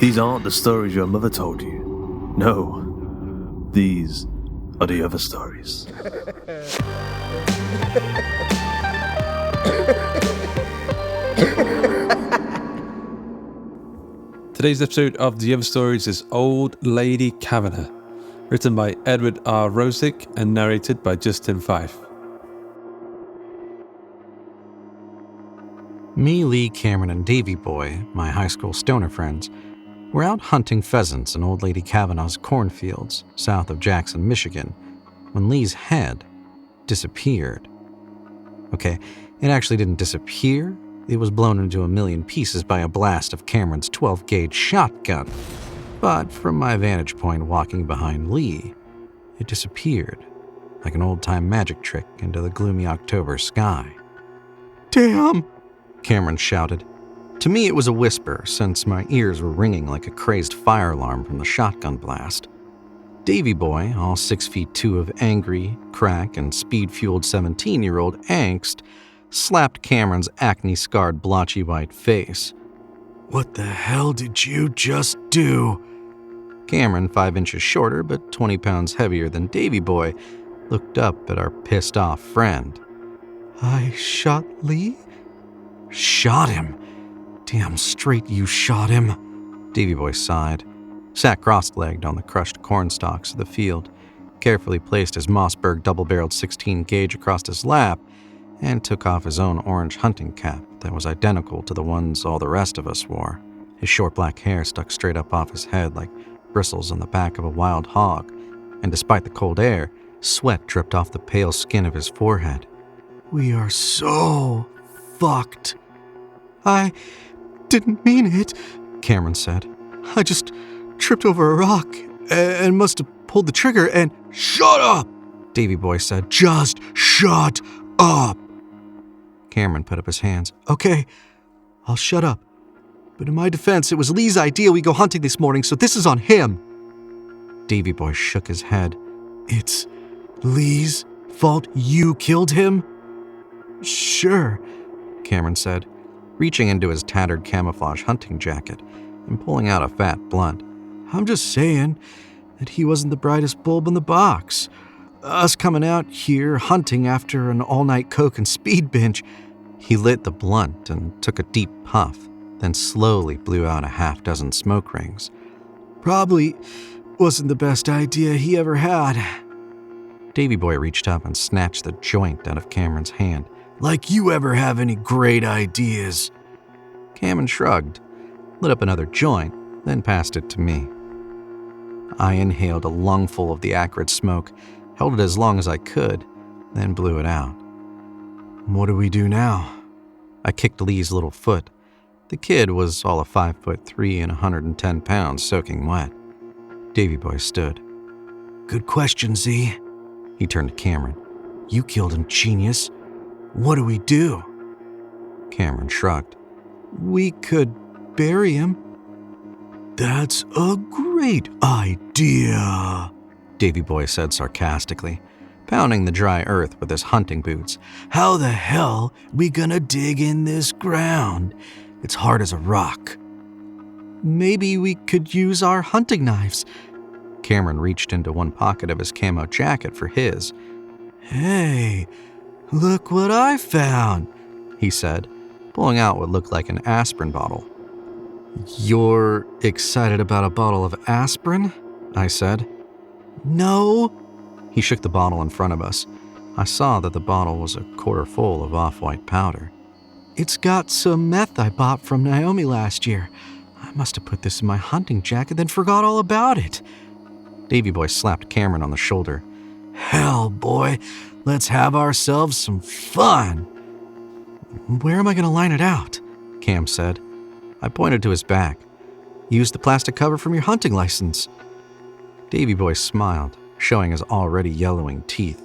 These aren't the stories your mother told you. No, these are the other stories. Today's episode of The Other Stories is Old Lady Cavanagh, written by Edward R. Rosick and narrated by Justin Fife. Me, Lee, Cameron, and Davey-Boy, my high school stoner friends, were out hunting pheasants in Old Lady Cavanagh's cornfields south of Jackson, Michigan, when Lee's head disappeared. Okay, it actually didn't disappear. It was blown into a million pieces by a blast of Cameron's 12-gauge shotgun. But from my vantage point walking behind Lee, it disappeared like an old-time magic trick into the gloomy October sky. "Damn!" Cameron shouted. To me it was a whisper, since my ears were ringing like a crazed fire alarm from the shotgun blast. Davey-Boy, all 6'2" of angry, crack, and speed-fueled 17-year-old angst, slapped Cameron's acne-scarred, blotchy white face. "What the hell did you just do?" Cameron, 5 inches shorter but 20 pounds heavier than Davey-Boy, looked up at our pissed-off friend. "I shot Lee?" "Shot him? Damn straight you shot him." Davey-Boy sighed, sat cross-legged on the crushed corn stalks of the field, carefully placed his Mossberg double-barreled 16-gauge across his lap, and took off his own orange hunting cap that was identical to the ones all the rest of us wore. His short black hair stuck straight up off his head like bristles on the back of a wild hog, and despite the cold air, sweat dripped off the pale skin of his forehead. "We are so fucked." "I didn't mean it," Cameron said. "I just tripped over a rock and must have pulled the trigger and—" "Shut up!" Davey-Boy said. "Just shut up!" Cameron put up his hands. "Okay, I'll shut up. But in my defense, it was Lee's idea we go hunting this morning, so this is on him." Davey-Boy shook his head. "It's Lee's fault you killed him?" "Sure," Cameron said, reaching into his tattered camouflage hunting jacket and pulling out a fat blunt. "I'm just saying that he wasn't the brightest bulb in the box. Us coming out here hunting after an all-night coke and speed binge." He lit the blunt and took a deep puff, then slowly blew out a half-dozen smoke rings. "Probably wasn't the best idea he ever had." Davey-Boy reached up and snatched the joint out of Cameron's hand. "Like you ever have any great ideas." Cameron shrugged, lit up another joint, then passed it to me. I inhaled a lungful of the acrid smoke, held it as long as I could, then blew it out. "What do we do now?" I kicked Lee's little foot. The kid was all of 5'3" and 110 pounds, soaking wet. Davey-Boy stood. "Good question, Z." He turned to Cameron. "You killed him, genius. What do we do?" Cameron shrugged. "We could bury him." "That's a great idea," Davey-Boy said sarcastically, pounding the dry earth with his hunting boots. "How the hell we gonna dig in this ground? It's hard as a rock." "Maybe we could use our hunting knives." Cameron reached into one pocket of his camo jacket for his. "Hey, look what I found," he said, pulling out what looked like an aspirin bottle. "You're excited about a bottle of aspirin?" I said. "No." He shook the bottle in front of us. I saw that the bottle was a quarter full of off-white powder. "It's got some meth I bought from Naomi last year. I must have put this in my hunting jacket, then forgot all about it." Davey-Boy slapped Cameron on the shoulder. "Hell, boy, let's have ourselves some fun." "Where am I going to line it out?" Cam said. I pointed to his back. "Use the plastic cover from your hunting license." Davey-Boy smiled, showing his already yellowing teeth.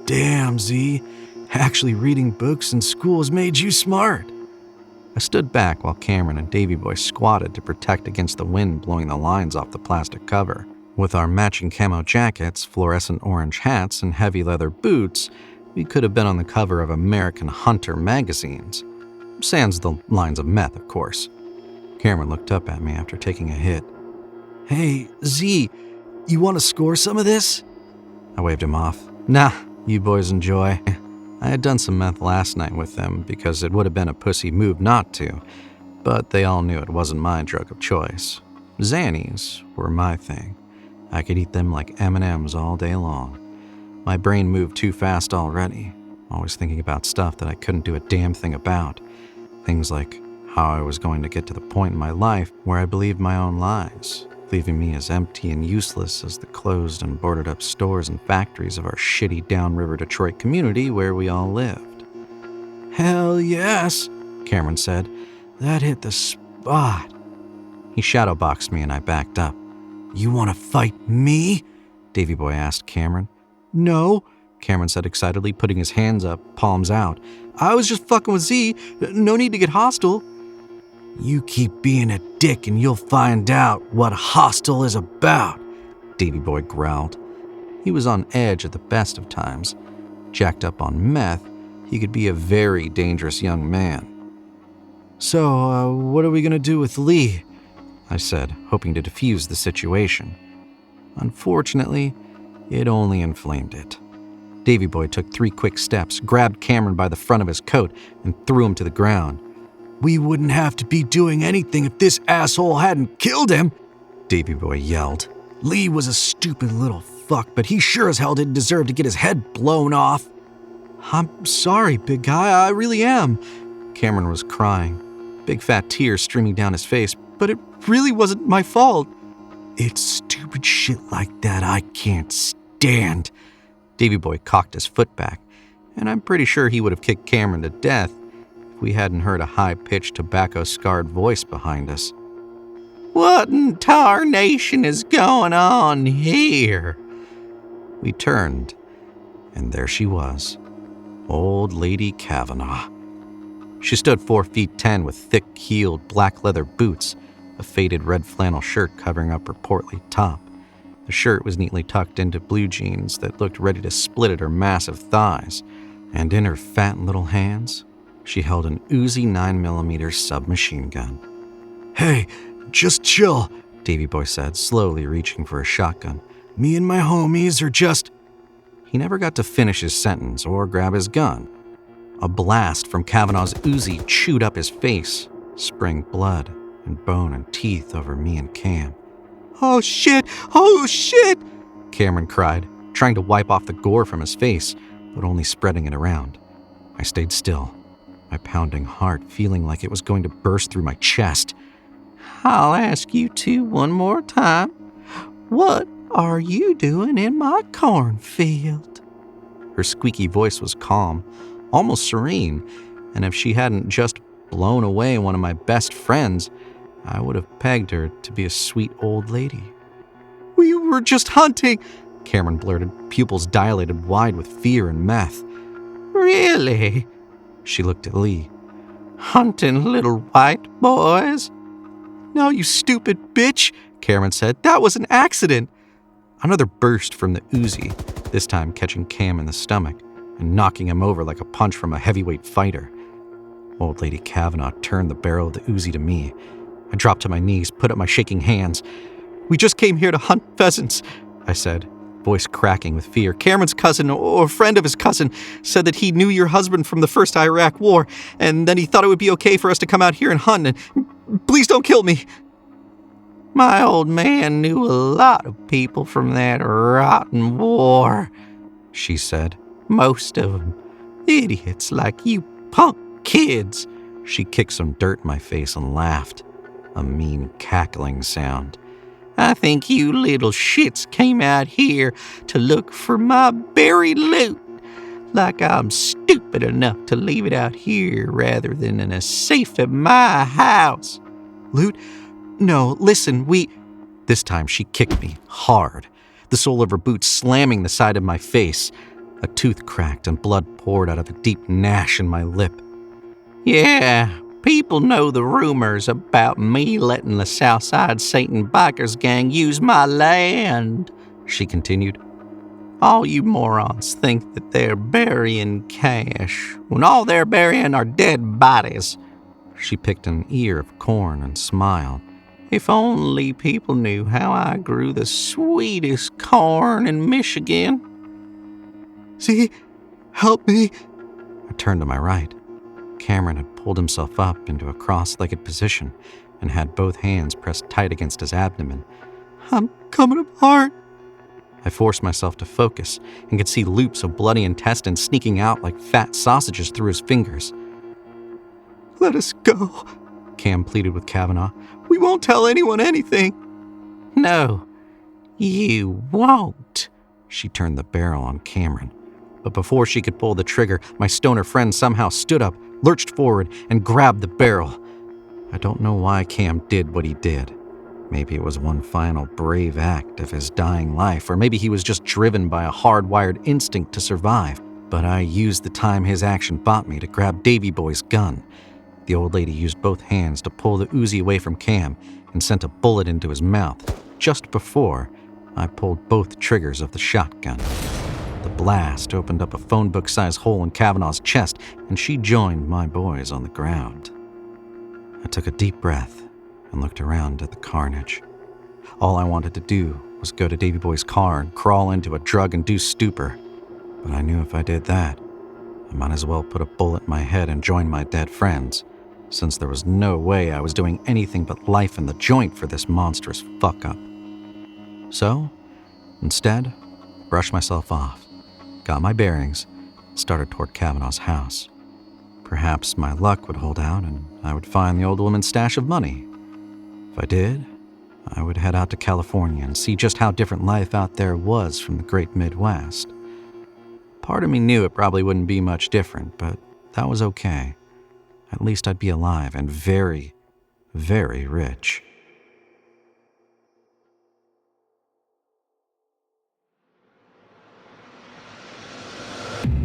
"Damn, Z, actually reading books in school has made you smart." I stood back while Cameron and Davey-Boy squatted to protect against the wind blowing the lines off the plastic cover. With our matching camo jackets, fluorescent orange hats, and heavy leather boots, we could have been on the cover of American Hunter magazines. Sans the lines of meth, of course. Cameron looked up at me after taking a hit. "Hey, Z, you want to score some of this?" I waved him off. "Nah, you boys enjoy." I had done some meth last night with them because it would have been a pussy move not to, but they all knew it wasn't my drug of choice. Xannies were my thing. I could eat them like M&Ms all day long. My brain moved too fast already, always thinking about stuff that I couldn't do a damn thing about. Things like how I was going to get to the point in my life where I believed my own lies, leaving me as empty and useless as the closed and boarded up stores and factories of our shitty downriver Detroit community where we all lived. "Hell yes," Cameron said. "That hit the spot." He shadowboxed me and I backed up. "You want to fight me?" Davey-Boy asked Cameron. "No," Cameron said excitedly, putting his hands up, palms out. "I was just fucking with Z. No need to get hostile." "You keep being a dick and you'll find out what hostile is about," Davey-Boy growled. He was on edge at the best of times. Jacked up on meth, he could be a very dangerous young man. "So, what are we gonna do with Lee?" I said, hoping to defuse the situation. Unfortunately, it only inflamed it. Davey-Boy took 3 quick steps, grabbed Cameron by the front of his coat, and threw him to the ground. "We wouldn't have to be doing anything if this asshole hadn't killed him," Davey-Boy yelled. "Lee was a stupid little fuck, but he sure as hell didn't deserve to get his head blown off." "I'm sorry, big guy, I really am." Cameron was crying, big fat tears streaming down his face, "but it really wasn't my fault." "It's stupid shit like that I can't stand." Davey-Boy cocked his foot back, and I'm pretty sure he would have kicked Cameron to death if we hadn't heard a high-pitched, tobacco-scarred voice behind us. "What in tarnation is going on here?" We turned, and there she was, Old Lady Cavanagh. She stood 4 feet 10 with thick-heeled black leather boots, a faded red flannel shirt covering up her portly top. The shirt was neatly tucked into blue jeans that looked ready to split at her massive thighs, and in her fat little hands, she held an Uzi 9mm submachine gun. "Hey, just chill," Davey-Boy said, slowly reaching for a shotgun. "Me and my homies are just—" He never got to finish his sentence or grab his gun. A blast from Cavanagh's Uzi chewed up his face, spraying blood and bone and teeth over me and Cam. "Oh shit! Oh shit!" Cameron cried, trying to wipe off the gore from his face, but only spreading it around. I stayed still, my pounding heart feeling like it was going to burst through my chest. "I'll ask you two one more time. What are you doing in my cornfield?" Her squeaky voice was calm, almost serene, and if she hadn't just blown away one of my best friends, I would have pegged her to be a sweet old lady. "We were just hunting," Cameron blurted, pupils dilated wide with fear and meth. "Really?" She looked at Lee. "Hunting little white boys?" "No, you stupid bitch," Cameron said. "That was an accident." Another burst from the Uzi, this time catching Cam in the stomach and knocking him over like a punch from a heavyweight fighter. Old Lady Cavanagh turned the barrel of the Uzi to me. I dropped to my knees, put up my shaking hands. "We just came here to hunt pheasants," I said, voice cracking with fear. "Cameron's cousin, or a friend of his cousin, said that he knew your husband from the first Iraq War, and then he thought it would be okay for us to come out here and hunt, and please don't kill me." "My old man knew a lot of people from that rotten war," she said. "Most of them idiots like you punk kids." She kicked some dirt in my face and laughed, a mean cackling sound. "I think you little shits came out here to look for my buried loot, like I'm stupid enough to leave it out here rather than in a safe at my house." "Loot? No, listen, we—" This time she kicked me hard, the sole of her boot slamming the side of my face. A tooth cracked and blood poured out of a deep gash in my lip. "Yeah, people know the rumors about me letting the Southside Satan Bikers gang use my land," she continued. "All you morons think that they're burying cash when all they're burying are dead bodies. She picked an ear of corn and smiled. If only people knew how I grew the sweetest corn in Michigan. See? Help me! I turned to my right. Cameron had pulled himself up into a cross-legged position and had both hands pressed tight against his abdomen. I'm coming apart. I forced myself to focus and could see loops of bloody intestines sneaking out like fat sausages through his fingers. Let us go, Cam pleaded with Cavanagh. We won't tell anyone anything. No, you won't. She turned the barrel on Cameron. But before she could pull the trigger, my stoner friend somehow stood up, lurched forward, and grabbed the barrel. I don't know why Cam did what he did. Maybe it was one final brave act of his dying life, or maybe he was just driven by a hardwired instinct to survive. But I used the time his action bought me to grab Davey-Boy's gun. The old lady used both hands to pull the Uzi away from Cam and sent a bullet into his mouth, just before I pulled both triggers of the shotgun. The blast opened up a phone book-sized hole in Cavanagh's chest, and she joined my boys on the ground. I took a deep breath and looked around at the carnage. All I wanted to do was go to Davey-Boy's car and crawl into a drug-induced stupor. But I knew if I did that, I might as well put a bullet in my head and join my dead friends, since there was no way I was doing anything but life in the joint for this monstrous fuck-up. So, instead, brushed myself off, got my bearings, and started toward Cavanagh's house. Perhaps my luck would hold out and I would find the old woman's stash of money. If I did, I would head out to California and see just how different life out there was from the great Midwest. Part of me knew it probably wouldn't be much different, but that was okay. At least I'd be alive and very, very rich.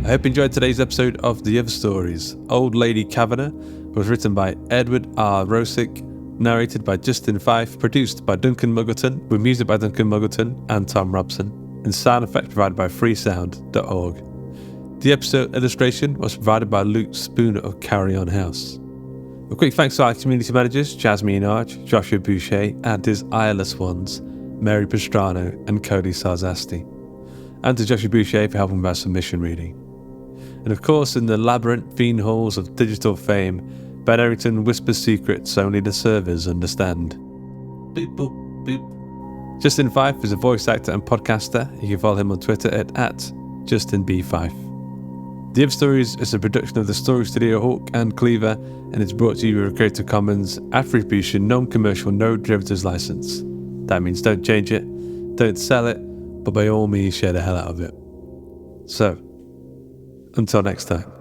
I hope you enjoyed today's episode of The Other Stories. Old Lady Cavanagh was written by Edward R. Rosick, narrated by Justin Fife, produced by Duncan Muggleton, with music by Duncan Muggleton and Tom Robson, and sound effects provided by freesound.org. The episode illustration was provided by Luke Spooner of Carry On House. A quick thanks to our community managers, Jasmine Arch, Joshua Boucher, and his eyeless ones, Mary Pastrano and Cody Czarzasty, and to Joshua Boucher for helping with our submission reading. And of course, in the labyrinthine halls of digital fame, Ben Errington whispers secrets only the servers understand. Boop, boop, boop. Justin Fife is a voice actor and podcaster. You can follow him on Twitter at JustinB5. The Other Stories is a production of the Story Studio Hawk and Cleaver, and it's brought to you with a Creative Commons Attribution Non-Commercial No Derivatives license. That means don't change it, don't sell it, but by all means share the hell out of it. So, until next time.